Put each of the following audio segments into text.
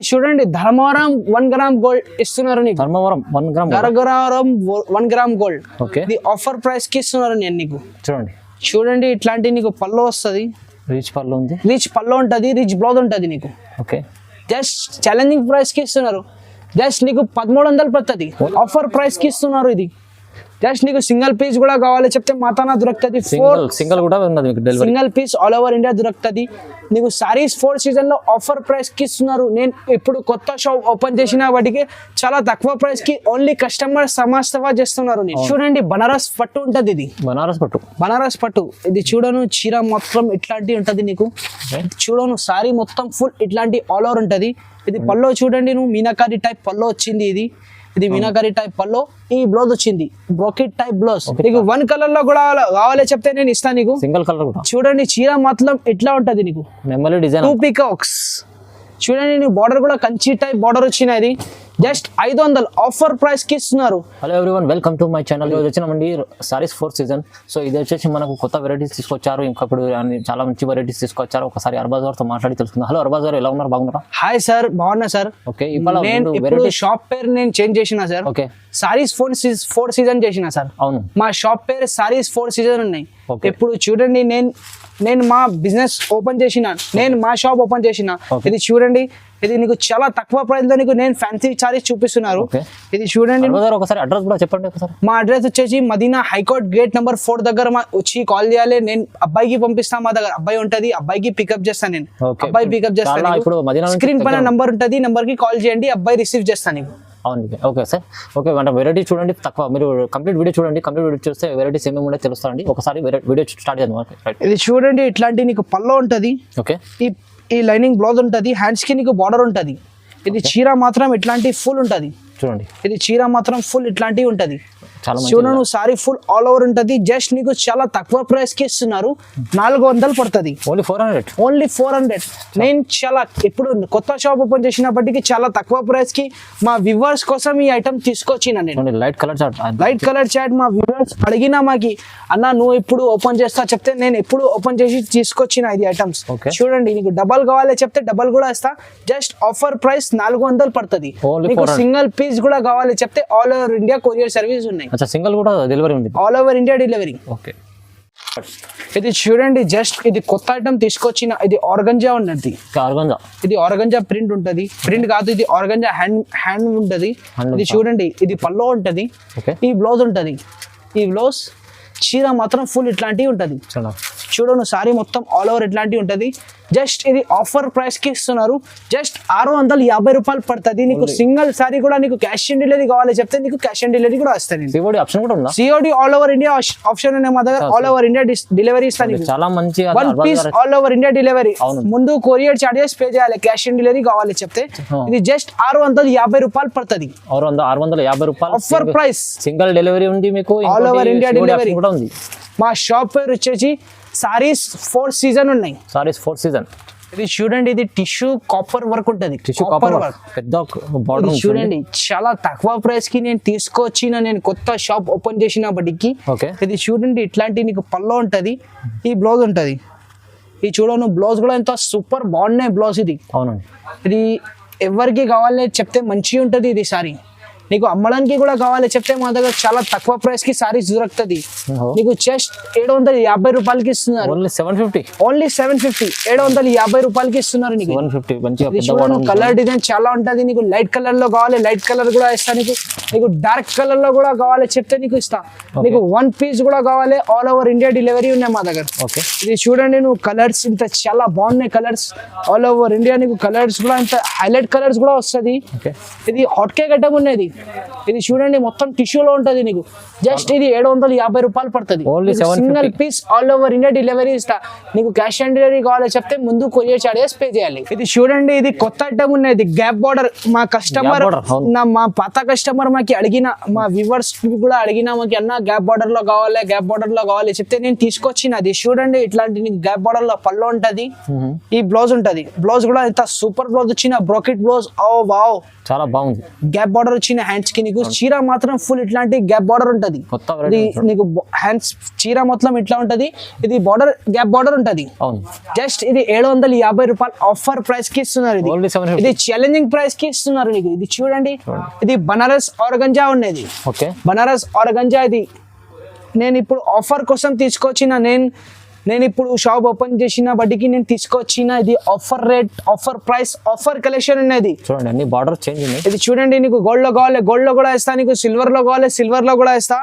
చూడండి Dharmavaram 1 gram gold ఇస్తున్నారు నీకు. Dharmavaram 1 gram Dharmavaram 1 gram gold okay ఇది ఆఫర్ ప్రైస్ కి ఇస్తున్నారు నేను నీకు. చూడండి చూడండి ఇట్లాంటి నీకు పల్లో వస్తుంది, రీచ్ పళ్ళు ఉంది, రిచ్ పల్లో ఉంటుంది, రిచ్ బ్లౌజ్ ఉంటుంది నీకు. ఓకే జస్ట్ ఛాలెంజింగ్ ప్రైస్ కి ఇస్తున్నారు. జస్ట్ నీకు 1300 పడుతుంది. ఆఫర్ ప్రైస్ కి ఇస్తున్నారు ఇది. జస్ట్ నీకు సింగిల్ పీస్ కూడా కావాలి చెప్తే మాతానా దొరుకుతుంది. సింగిల్ కూడా ఉన్నది మీకు delivery. Single piece all over India దొరుకుతుంది నీకు. సారీస్ 4 సీజన్ లో ఆఫర్ ప్రైస్ కి ఇస్తున్నారు. నేను ఇప్పుడు కొత్త షాప్ ఓపెన్ చేసిన వాటికి చాలా తక్కువ ప్రైస్ కి ఓన్లీ కస్టమర్ సమాస్తవా చేస్తున్నారు. చూడండి బనారస్ పట్టు ఉంటది ఇది. బనారస్ పట్టు ఇది చూడను. చీర మొత్తం ఇట్లాంటి ఉంటది నీకు. చూడను సారీ మొత్తం ఫుల్ ఇట్లాంటి ఆల్ ఓవర్ ఉంటది. ఇది పల్లో చూడండి నువ్వు మీనాకారి టైప్ పల్లో వచ్చింది. ఇది మీనాకారి టైప్ పల్లో. ఈ బ్లౌజ్ వచ్చింది బ్రోకెట్ టైప్ బ్లౌజ్. నీకు 1 కలర్ లో కూడా కావాలి చెప్తే నేను ఇస్తాను నీకు. సింగిల్ కలర్ కూడా చూడండి చీర మొత్తం ఇట్లా ఉంటది నీకు. నెమలి డిజైన్ 2 పీకాక్స్. చూడండి నీ బార్డర్ కూడా కంచి టైప్ బార్డర్ వచ్చినది. జస్ట్ 500 ఆఫర్ ప్రైస్ కి ఇస్తున్నారు. Hello everyone, welcome to my channel. ఈరోజు వచ్చినామండి సారీస్ 4th సీజన్. సో ఇది వచ్చేసి మనకు కొత్త వెరైటీస్ తీసుకొచ్చారు. ఇంకప్పుడు చాలా మంచి వెరైటీస్ తీసుకొచ్చారు. ఒకసారి అర్బాజ్ గారితో మాట్లాడి తెలుసుకుందాం. హలో అర్బాజ్ గారు, ఎలా ఉన్నారు? బాగున్నారా? హాయ్ సార్, బాగున్నా సార్. ఓకే, ఇప్పుడు షాప్ పేరు నేను చేంజ్ చేసిన సార్. ఓకే, సారీస్ 4 సీజన్ చేసిన సార్. అవును, మా షాప్ పేరు సారీస్ 4 సీజన్ ఉన్నాయి. ఇప్పుడు చూడండి నేను మా బిజినెస్ ఓపెన్ చేసిన, నేను మా షాప్ ఓపెన్ చేసిన. ఇది చూడండి, ఇది నీకు చాలా తక్కువ ప్రైస్ లో నీకు నేను ఫ్యాన్సీ సారీస్ చూపిస్తున్నారు. ఇది చూడండి. ఒకసారి అడ్రస్ కూడా చెప్పండి. మా అడ్రస్ వచ్చేసి మదీనా హైకోర్ట్ గేట్ నెంబర్ 4 దగ్గర వచ్చి కాల్ చేయాలి. నేను అబ్బాయికి పంపిస్తాను. మా దగ్గర అబ్బాయి ఉంటది, అబ్బాయికి పికప్ చేస్తాను. నేను అబ్బాయి పికప్ చేస్తాను. స్క్రీన్ పైన నంబర్ ఉంటది, నంబర్ కి కాల్ చేయండి, అబ్బాయి రిసీవ్ చేస్తాను. అవును, ఓకే సార్. ఓకే, అంటే వెరైటీ చూడండి తక్కువ. మీరు కంప్లీట్ వీడియో చూడండి. కంప్లీట్ వీడియో చూస్తే వెరైటీస్ ఏమేమి ఉన్నాయో తెలుస్తాయండి. ఒకసారి వీడియో స్టార్ట్ చేద్దాం. ఇది చూడండి, ఇట్లాంటి నీకు పల్లో ఉంటది. ఓకే, ఈ లైనింగ్ బ్లౌజ్ ఉంటది, హ్యాండ్స్ కి నీకు బార్డర్ ఉంటది. ఇది చీర మాత్రం ఇట్లాంటి ఫుల్ ఉంటది. చూడండి, ఇది చీర మాత్రం ఫుల్ ఇట్లాంటి ఉంటది. చూడను సారీ ఫుల్ ఆల్ ఓవర్ ఉంటది. జస్ట్ నీకు చాలా తక్కువ ప్రైస్ కి ఇస్తున్నారు. 400 పడుతుంది. ఓన్లీ 400. నేను చాలా ఇప్పుడు కొత్త షాప్ ఓపెన్ చేసినప్పటికీ చాలా తక్కువ ప్రైస్ కి మా వ్యూవర్స్ కోసం ఈ ఐటమ్ తీసుకొచ్చిన. నేను లైట్ కలర్ చాట్ మా వ్యూవర్స్ అడిగినా మాకి, అన్న నువ్వు ఇప్పుడు ఓపెన్ చేస్తా చెప్తే నేను ఎప్పుడు ఓపెన్ చేసి తీసుకొచ్చిన ఇది ఐటమ్స్. చూడండి, నీకు డబల్ కావాలి చెప్తే డబల్ కూడా ఇస్తా. జస్ట్ ఆఫర్ ప్రైస్ 400 పడుతుంది. నీకు సింగిల్ పీస్ కూడా కావాలి చెప్తే all over India courier service ఉన్నాయి. సింగిల్ కూడా డెలివరీ ఉంది, all over India delivery. Okay, ఇది చూడండి, జస్ట్ ఇది కొత్త ఐటమ్ తీసుకొచ్చిన. ఇది ఆర్గంజా ఉన్నది. ఇది ఆర్గంజా ప్రింట్ ఉంటది. ప్రింట్ కాదు, ఇది ఆర్గంజా హ్యాండ్ ఉంటది. ఇది చూడండి, ఇది పల్లో ఉంటది. ఈ బ్లౌజ్ ఉంటది. ఈ బ్లౌజ్ చీర మాత్రం ఫుల్ ఇట్లాంటివి ఉంటది. చూడను సారీ మొత్తం ఆల్ ఓవర్ ఇట్లాంటివి ఉంటది. జస్ట్ ఇది ఆఫర్ ప్రైస్ కి ఇస్తున్నారు. జస్ట్ 650 రూపాయలు పడుతుంది. నీకు సింగిల్ సారీ కూడా నీకు క్యాష్ ఆన్ డెలివరీ కావాలి చెప్తే నీకు క్యాష్ ఆన్ డెలివరీ కూడా వస్తుంది. COD all over India option ఉన్నాయి మా దగ్గర. ఆల్ ఓవర్ ఇండియా డెలివరీ ఇస్తాను. చాలా మంచి 1 piece all over India delivery. ముందు కొరియర్ చార్జెస్ పే చేయాలి. క్యాష్ ఆన్ డెలివరీ కావాలి చెప్తే ఇది జస్ట్ 650 రూపాయలు పడుతుంది. 650 రూపాయలు ఆఫర్ ప్రైస్. సింగిల్ డెలివరీ ఉంది మీకు. ఆల్ ఓవర్ ఇండియా డెలివరీ కూడా ఉంది. మా షాప్ పేరు వచ్చేసి సారీస్ 4 సీజన్ ఉన్నాయి. సారీస్ 4 సీజన్. ఇది చూడండి, ఇది టిష్యూ కాపర్ వర్క్ ఉంటది. కాపర్ వర్క్ పెద్ద బార్డర్ చూడండి. చాలా తక్కువ ప్రైస్ కి నేను తీసుకొచ్చిన. నేను కొత్త షాప్ ఓపెన్ చేసినప్పటికి ఇది చూడండి, ఇట్లాంటి నీకు పల్లో ఉంటది. ఈ బ్లౌజ్ ఉంటది. ఇది చూడను బ్లౌజ్ కూడా ఎంత సూపర్ బాగున్నాయి బ్లౌజ్. ఇది అవునండి, ఇది ఎవరికి కావాలి చెప్తే మంచిగా ఉంటది. ఇది సారీ నీకు అమ్మడానికి కూడా కావాలి చెప్తే మా దగ్గర చాలా తక్కువ ప్రైస్ కి సారీస్ దొరుకుతుంది. నీకు జస్ట్ 750 రూపాయలకి ఇస్తున్నారు. ఓన్లీ 750. 750 రూపాయలకి ఇస్తున్నారు. నీకు కలర్ డిజైన్ చాలా ఉంటది. నీకు లైట్ కలర్ లో కావాలి, లైట్ కలర్ కూడా ఇస్తా. నీకు డార్క్ కలర్ లో కూడా కావాలి చెప్తే నీకు ఇస్తా. నీకు 1 పీస్ కూడా కావాలి. ఆల్ ఓవర్ ఇండియా డెలివరీ ఉన్నాయి మా దగ్గర. ఇది చూడండి, నువ్వు కలర్స్ ఇంత చాలా బాగున్నాయి. Colours all over India. నీకు కలర్స్ కూడా ఇంత హైలైట్ కలర్స్ కూడా వస్తుంది. ఇది హాట్ కేక్ ఐటమ్ ఉన్నది. ఇది చూడండి, మొత్తం టిష్యూలో ఉంటది. నీకు జస్ట్ ఇది 750 రూపాయలు పడుతుంది. Single piece all over India delivery ఇస్తా. నీకు క్యాష్ ఆన్ డెలివరీ కావాలి చెప్తే ముందు కొరియర్ చార్జెస్ పే చేయాలి. ఇది చూడండి, ఇది కొత్త ఐటమ్ ఉన్నది. Gap border. మా కస్టమర్ మా పాత కస్టమర్ మాకి అడిగిన, మా వ్యూవర్స్ కూడా అడిగిన మాకి, అన్న గ్యాప్ బార్డర్ లో కావాలి, గ్యాప్ బార్డర్ లో కావాలి చెప్తే నేను తీసుకొచ్చిన. అది చూడండి, ఇట్లాంటి నీకు గ్యాప్ బార్డర్ లో పళ్ళు ఉంటది. ఈ బ్లౌజ్ ఉంటది. బ్లౌజ్ కూడా ఇంత సూపర్ బ్లౌజ్ వచ్చిన బ్రోకెట్ బ్లౌజ్. ఓ వావ్, చాలా బాగుంది. గ్యాప్ బార్డర్ వచ్చిన హ్యాండ్స్ కి నీకు చీర మాత్రం ఫుల్ ఇట్లాంటి గ్యాప్ బార్డర్ ఉంటది. కొత్త ఇది నీకు హ్యాండ్స్ చీర మొత్తం ఇట్లా ఉంటది. ఇది బార్డర్ గ్యాప్ బార్డర్ ఉంటది. జస్ట్ ఇది 750 రూపాయలు ఆఫర్ ప్రైస్ కి ఇస్తున్నారు. ఇది ఛాలెంజింగ్ ప్రైస్ కి ఇస్తున్నారు నీకు. ఇది చూడండి, ఇది బనారస్ ఆర్గంజా ఉన్నది. బనారస్ ఆర్గంజా ఇది నేను ఇప్పుడు ఆఫర్ కోసం తీసుకొచ్చిన. నేను ఇప్పుడు షాప్ ఓపెన్ చేసిన బట్టికి నేను తీసుకొచ్చిన. ఇది offer rate, offer price, offer collection ఉన్నది. చూడండి అన్ని బార్డర్ చేంజ్ ఉన్నాయి. ఇది చూడండి, నీకు గోల్డ్ లో కావాలి గోల్డ్ లో కూడా ఇస్తా, నీకు సిల్వర్ లో కావాలి సిల్వర్ లో కూడా ఇస్తా.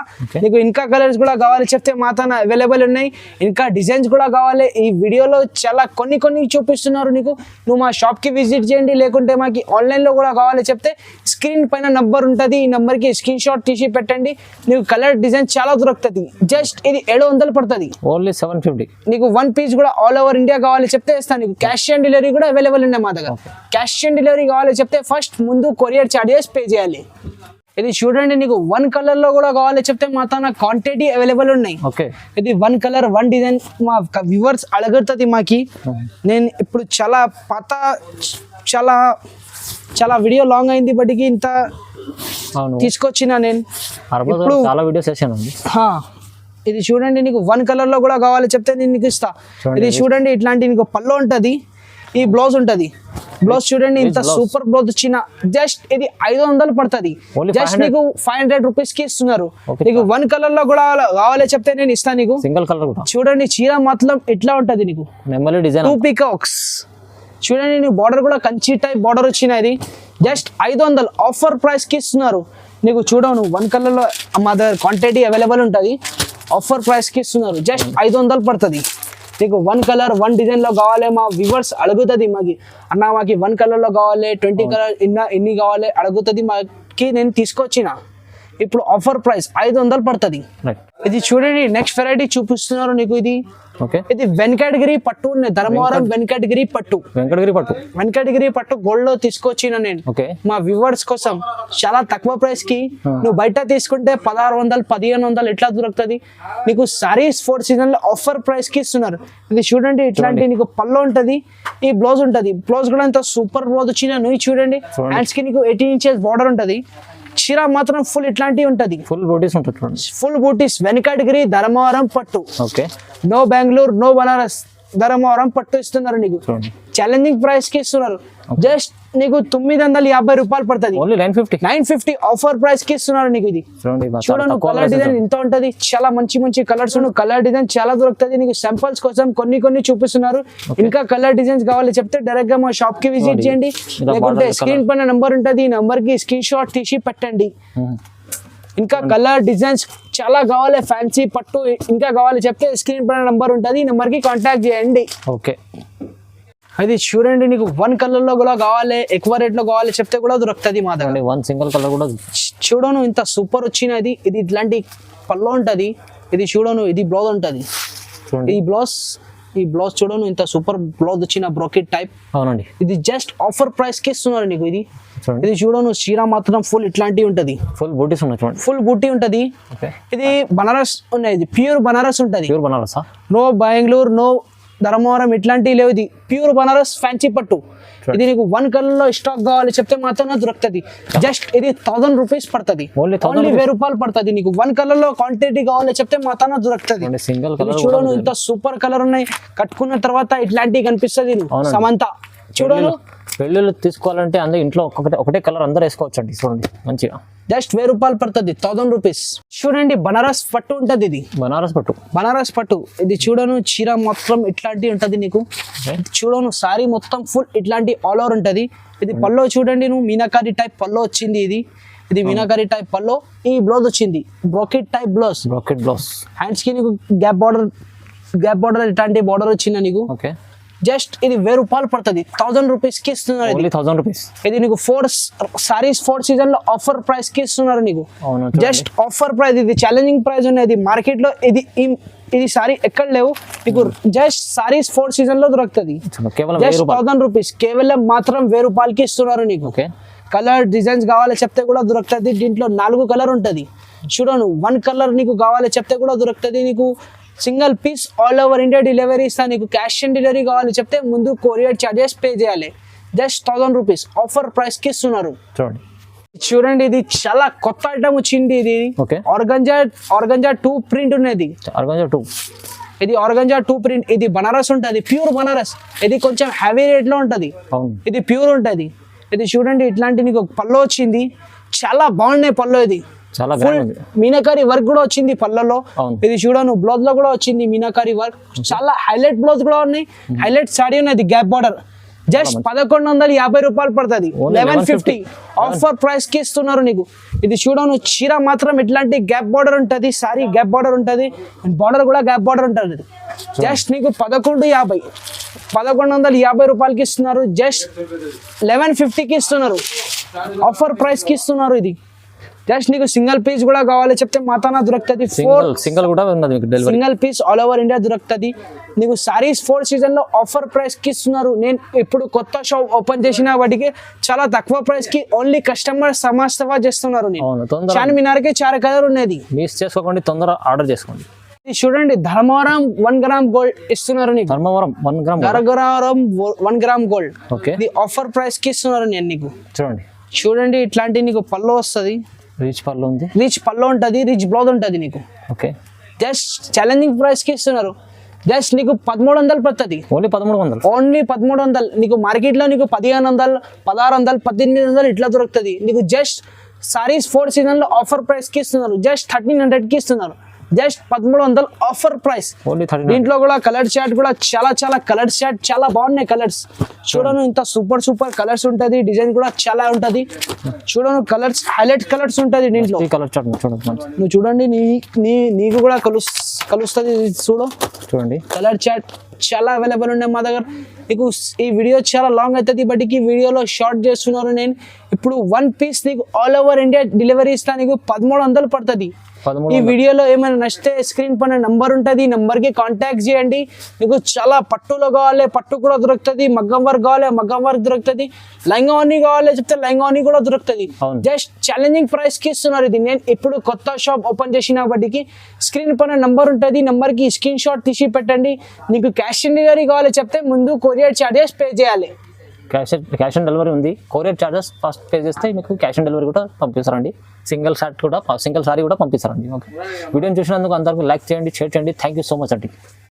నీకు ఇంకా కలర్స్ కూడా కావాలి చెప్తే మాత్రం అవైలబుల్ ఉన్నాయి. ఇంకా డిజైన్స్ కూడా కావాలి. ఈ వీడియోలో చాలా కొన్ని చూపిస్తున్నారు నీకు. నువ్వు మా షాప్ కి విజిట్ చేయండి, లేకుంటే మాకు ఆన్లైన్ లో కూడా కావాలి చెప్తే స్క్రీన్ పైన నంబర్ ఉంటుంది. ఈ నంబర్ కి స్క్రీన్ షాట్ తీసి పెట్టండి. నీకు కలర్ డిజైన్ చాలా దొరుకుతుంది. జస్ట్ ఇది 700 పడుతుంది. ఓన్లీ 750. నీకు 1 పీస్ కూడా ఆల్ ఓవర్ ఇండియా కావాలి చెప్తే ఇస్తాను. నీకు క్యాష్ ఆన్ డెలివరీ కూడా అవైలబుల్ ఉన్నాయి మా దగ్గర. క్యాష్ ఆన్ డెలివరీ కావాలి చెప్తే ఫస్ట్ ముందు కొరియర్ చార్జెస్ పే చేయాలి. ఇది చూడండి, నీకు 1 కలర్ లో కూడా కావాలి చెప్తే మాత్రం క్వాంటిటీ అవైలబుల్ ఉన్నాయి. ఇది 1 కలర్ 1 డిజైన్ మా వ్యూవర్స్ అడగడుతుంది మాకి. నేను ఇప్పుడు చాలా వీడియో లాంగ్ అయింది బట్టికి ఇంత తీసుకొచ్చిన. నేను ఇప్పుడు చాలా వీడియోస్ చేశాను. ఇది చూడండి, నీకు 1 కలర్ లో కూడా కావాలి చెప్తే నేను నీకు ఇస్తా. ఇది చూడండి, ఇట్లాంటి నీకు పళ్ళు ఉంటది, ఈ బ్లౌజ్ ఉంటది. బ్లౌజ్ చూడండి ఇంత సూపర్ బ్లౌజ్ వచ్చిన. జస్ట్ ఇది 500 పడుతుంది. జస్ట్ నీకు 500 రూపీస్ కి ఇస్తున్నారు. నీకు 1 కలర్ లో కూడా కావాలి చెప్తే నేను ఇస్తాను నీకు. సింగిల్ కలర్ చూడండి, చీర మాత్రం ఇట్లా ఉంటది నీకు. 2 పీకాక్స్ చూడండి, నీకు బార్డర్ కూడా కంచి టైప్ బార్డర్ వచ్చినది. జస్ట్ 500 ఆఫర్ ప్రైస్ కి ఇస్తున్నారు నీకు. చూడవు నువ్వు 1 కలర్ లో మా దగ్గర క్వాంటిటీ అవైలబుల్ ఉంటది. ఆఫర్ ప్రైస్ కి ఇస్తున్నారు. జస్ట్ 500 పడుతుంది నీకు. 1 కలర్ 1 డిజైన్ లో కావాలి. మా వ్యూవర్స్ అడుగుతుంది మాకి, అన్న మాకి 1 కలర్ లో కావాలి, 20 కలర్ ఎన్ని కావాలి అడుగుతుంది మాకి. నేను తీసుకొచ్చిన ఇప్పుడు ఆఫర్ ప్రైస్ 500 పడుతుంది. ఇది చూడండి, నెక్స్ట్ వెరైటీ చూపిస్తున్నారు నీకు. ఇది వెంకటగిరి పట్టు, ధర్మవరం వెంకటగిరి పట్టు గోల్డ్ లో తీసుకొచ్చిన నేను మా వ్యూవర్స్ కోసం. చాలా తక్కువ ప్రైస్ కి. నువ్వు బయట తీసుకుంటే 1600 1500 ఎట్లా దొరుకుతుంది నీకు. సారీస్ 4 సీజన్ లో ఆఫర్ ప్రైస్ కి ఇస్తున్నారు. ఇది చూడండి, ఇట్లాంటి నీకు పళ్ళు ఉంటది, ఈ బ్లౌజ్ ఉంటది. బ్లౌజ్ కూడా ఎంత సూపర్ బ్లౌజ్ వచ్చిన. నువ్వు చూడండి, హ్యాండ్స్ కి నీకు 18 ఇంచెస్ బార్డర్ ఉంటది. చీర మాత్రం ఫుల్ ఇట్లాంటివి ఉంటది. ఫుల్ బూటీస్ వెంకటగిరి ధర్మవరం పట్టు. నో బెంగళూరు, నో బనారస్, ధర్మవరం పట్టు ఇస్తున్నారు నీకు. ఛాలెంజింగ్ ప్రైస్ కి ఇస్తున్నారు. జస్ట్ నీకు 950 రూపాయలు పడుతుంది. 950 ఆఫర్ ప్రైస్ కి ఇస్తున్నారు నీకు. ఇది చూడండి, కలర్ డిజైన్ ఇంత ఉంటది. చాలా మంచి కలర్స్. కలర్ డిజైన్ చాలా దొరుకుతుంది నీకు. శాంపుల్స్ కోసం కొన్ని చూపిస్తున్నారు. ఇంకా కలర్ డిజైన్స్ కావాలి చెప్తే డైరెక్ట్ గా మా షాప్ కి విజిట్ చేయండి, లేకుంటే స్క్రీన్ పైన నంబర్ ఉంటది. ఈ నంబర్ కి స్క్రీన్ షాట్ తీసి పెట్టండి. ఇంకా కలర్ డిజైన్స్ చాలా కావాలి. ఫ్యాన్సీ పట్టు ఇంకా కావాలి చెప్తే స్క్రీన్ పైన నంబర్ ఉంటది. ఈ నంబర్ కి కాంటాక్ట్ చేయండి. అది చూడండి, నీకు 1 కలర్ లో కూడా కావాలి, ఎక్కువ రేట్ లో కావాలి చెప్తే కూడా దొరుకుతుంది మా దగ్గర. 1 సింగిల్ కలర్ కూడా చూడను ఇంత సూపర్ వచ్చినది. ఇది ఇట్లాంటి పళ్ళు ఉంటది. ఇది చూడను, ఇది బ్లౌజ్ ఉంటది. ఈ బ్లౌజ్ చూడను ఇంత సూపర్ బ్లౌజ్ వచ్చిన బ్రోకెట్ టైప్. అవునండి, ఇది జస్ట్ ఆఫర్ ప్రైస్ కి ఇస్తున్నారు నీకు. ఇది చూడను, చీర మాత్రం ఫుల్ ఇట్లాంటివి ఉంటది. ఫుల్ బూటీ ఉంటది. ఇది బనారస్ ఉన్నాయి. ఇది ప్యూర్ బనారస్ ఉంటది. నో బెంగళూరు, నో ధర్మవరం ఇట్లాంటివి లేవు. ఇది ప్యూర్ బనారస్ ఫ్యాన్సీ పట్టు. ఇది నీకు 1 కలర్ లో స్టాక్ కావాలి చెప్తే మాత్రం దొరుకుతుంది. జస్ట్ ఇది 1000 రూపీస్ పడుతుంది. ఓన్లీ 1000 రూపాయలు పడుతుంది నీకు. 1 కలర్ లో క్వాంటిటీ కావాలి చెప్తే మాత్రం దొరుకుతుంది. చూడను ఇంత సూపర్ కలర్ ఉన్నాయి. కట్టుకున్న తర్వాత ఇట్లాంటివి కనిపిస్తుంది. సమంత చూడను, పెళ్ళిళ్ళు తీసుకోవాలంటే అందరూ ఇంట్లో ఒకటే కలర్ అందరూ వేసుకోవచ్చు అండి. చూడండి మంచిగా. జస్ట్ 1000 రూపాయలు పడుతుంది. 1000 రూపీస్. చూడండి, బనారస్ పట్టు ఉంటది. ఇది బనారస్ పట్టు. ఇది చూడను, చీర మొత్తం ఇట్లాంటి ఉంటది నీకు. చూడను, సారీ మొత్తం ఫుల్ ఇట్లాంటి ఆల్ ఓవర్ ఉంటది. ఇది పల్లో చూడండి, నువ్వు మీనాకారి టైప్ పల్లో వచ్చింది. ఇది మీనాకారి టైప్ పల్లో. ఈ బ్లౌజ్ వచ్చింది బ్రోకెట్ టైప్ బ్లౌజ్. హ్యాండ్స్ కి నీకు గ్యాప్ బార్డర్ ఇట్లాంటి బార్డర్ వచ్చింది నీకు. జస్ట్ ఇది 1000 రూపాయలు పడుతుంది. 1000 రూపీస్ కి ఇస్తున్నారు. ఇది నీకు 4 సారీస్ 4 సీజన్ లో ఆఫర్ ప్రైస్ కి ఇస్తున్నారు నీకు. Just offer price. ఇది ఛాలెంజింగ్ ప్రైస్ ఉన్నది మార్కెట్ లో. ఇది సారీ ఎక్కడ లేవు నీకు. జస్ట్ సారీస్ 4 సీజన్ లో దొరుకుతుంది. జస్ట్ 1000 రూపీస్ కేవలం మాత్రం 1000 రూపాయలకి ఇస్తున్నారు నీకు. కలర్ డిజైన్స్ కావాలి చెప్తే కూడా దొరుకుతుంది. దీంట్లో 4 కలర్ ఉంటది. చూడను, 1 కలర్ నీకు కావాలి చెప్తే కూడా దొరుకుతుంది నీకు. Single piece all over India delivery ఇస్తా నీకు. క్యాష్ ఆన్ డెలివరీ కావాలి చెప్తే ముందు కొరియర్ చార్జెస్ పే చేయాలి. జస్ట్ 1000 రూపీస్ ఆఫర్ ప్రైస్ కి ఇస్తున్నారు. చూడండి ఇది చాలా కొత్త ఐటమ్ వచ్చింది. ఇది ఓకే ఆర్గంజా 2 ప్రింట్ ఉన్నది. ఆర్గంజా 2 ఇది ఆర్గంజా 2 ప్రింట్. ఇది బనారస్ ఉంటది, ప్యూర్ బనారస్. ఇది కొంచెం హెవీ రేట్ లో ఉంటది, అవును. ఇది ప్యూర్ ఉంటది. ఇది చూడండి ఇట్లాంటి నీకు పళ్ళు వచ్చింది, చాలా బాగున్నాయి పళ్ళు. ఇది చాలా ఫుల్ గ్రాండ్ ఉంది. మీనాకారి వర్క్ కూడా వచ్చింది పళ్ళలో. అవును. ఇది చూడను బ్లౌజ్ లో కూడా వచ్చింది మీనాకారి వర్క్. చాలా హైలైట్ బ్లౌజ్ కూడా ఉన్నాయి, హైలైట్ సాడీ ఉన్నది, గ్యాప్ బార్డర్. జస్ట్ 1150 రూపాయలు పడుతుంది, 1150 ఆఫర్ ప్రైస్ కి ఇస్తున్నారు నీకు. ఇది చూడను చీర మాత్రం ఇట్లాంటి గ్యాప్ బార్డర్ ఉంటది, సారీ గ్యాప్ బార్డర్ ఉంటది, బార్డర్ కూడా గ్యాప్ బార్డర్ ఉంటది. జస్ట్ నీకు 1150 రూపాయలకి ఇస్తున్నారు, జస్ట్ 1150కి ఇస్తున్నారు, ఆఫర్ ప్రైస్ కి ఇస్తున్నారు. ఇది జస్ట్ నీకు సింగిల్ పీస్ కూడా కావాలి చెప్తే మాతానా దొరుకుతుంది. సింగిల్ కూడా ఉన్నది మీకు delivery. Single piece all over India దొరుకుతుంది నీకు. సారీస్ 4 సీజన్ లో ఆఫర్ ప్రైస్ కి ఇస్తున్నారు. నేను ఇప్పుడు కొత్త షాప్ ఓపెన్ చేసిన వాటికి చాలా తక్కువ ప్రైస్ కి ఓన్లీ కస్టమర్ సమాస్తవా చేస్తున్నారు. నేను చార్మినార్ కి 4 కలర్ ఉన్నది, మిస్ చేసుకోకండి, తొందర ఆర్డర్ చేసుకోండి. ఇది చూడండి ధర్మవరం 1 గ్రామ్ గోల్డ్ ఇస్తున్నారు నీకు. Dharmavaram 1 gram 1 gram gold. Okay, ఇది ఆఫర్ ప్రైస్ కి ఇస్తున్నారు నేను నీకు. చూడండి ఇట్లాంటి నీకు పళ్ళు వస్తుంది, రిచ్ పళ్ళు ఉంది, రిచ్ పళ్ళు ఉంటుంది, రిచ్ బ్లౌజ్ ఉంటుంది నీకు. ఓకే, జస్ట్ ఛాలెంజింగ్ ప్రైస్ కి ఇస్తున్నారు. జస్ట్ నీకు 1300 పడుతుంది, ఓన్లీ 1300. ఓన్లీ 1300. నీకు మార్కెట్ లో నీకు 1500, 1600, 1800 ఇట్లా దొరుకుతుంది నీకు. జస్ట్ సారీస్ 4 సీజన్ లో ఆఫర్ ప్రైస్ కి ఇస్తున్నారు, జస్ట్ 1300 కి ఇస్తున్నారు. Just 1300 offer price. దీంట్లో కూడా కలర్ చార్ట్ కూడా చాలా కలర్ చార్ట్ చాలా బాగున్నాయి కలర్స్. చూడను ఇంత సూపర్ కలర్స్ ఉంటది, డిజైన్ కూడా చాలా ఉంటది. చూడను కలర్స్ హైలైట్ కలర్స్ ఉంటది దీంట్లో. కలర్ చార్ట్ నువ్వు చూడండి నీకు కూడా కలుస్తుంది. చూడండి కలర్ చార్ట్ చాలా అవైలబుల్ ఉన్నాయి మా దగ్గర. నీకు ఈ వీడియో చాలా లాంగ్ అవుతుంది, బట్ ఈ వీడియోలో షార్ట్ చేస్తున్నారు నేను. ఇప్పుడు 1 పీస్ నీకు ఆల్ ఓవర్ ఇండియా డెలివరీ ఇస్తా, నీకు 1300 పడుతుంది. ఈ వీడియోలో ఏమైనా నచ్చితే స్క్రీన్ పైన నంబర్ ఉంటుంది, ఈ నంబర్ కి కాంటాక్ట్ చేయండి. నీకు చాలా పట్టులో కావాలి, పట్టు కూడా దొరుకుతుంది, మగ్గం వర్క్ కావాలి, మగ్గం వర్క్ దొరుకుతుంది, లంగావని కావాలి చెప్తే లంగావని కూడా దొరుకుతుంది. జస్ట్ ఛాలెంజింగ్ ప్రైస్ కి ఇస్తున్నారు. ఇది నేను ఇప్పుడు కొత్త షాప్ ఓపెన్ చేసిన వాటికి స్క్రీన్ పైన నంబర్ ఉంటుంది, నంబర్ కి స్క్రీన్ షాట్ తీసి పెట్టండి. నీకు క్యాష్ ఆన్ డెలివరీ కావాలి చెప్తే ముందు కొరియర్ చార్జెస్ పే చేయాలి. క్యాష్ ఆన్ డెలివరీ ఉంది, కొరియర్ చార్జెస్ ఫస్ట్ పే చేస్తే మీకు క్యాష్ ఆన్ డెలివరీ కూడా పంపిస్తారండి. సింగిల్ సారీ కూడా పంపిస్తారండి. ఓకే, వీడియోని చూసినందుకు అందరికీ లైక్ చేయండి, షేర్ చేయండి. థ్యాంక్ యూ సో మచ్ అండి.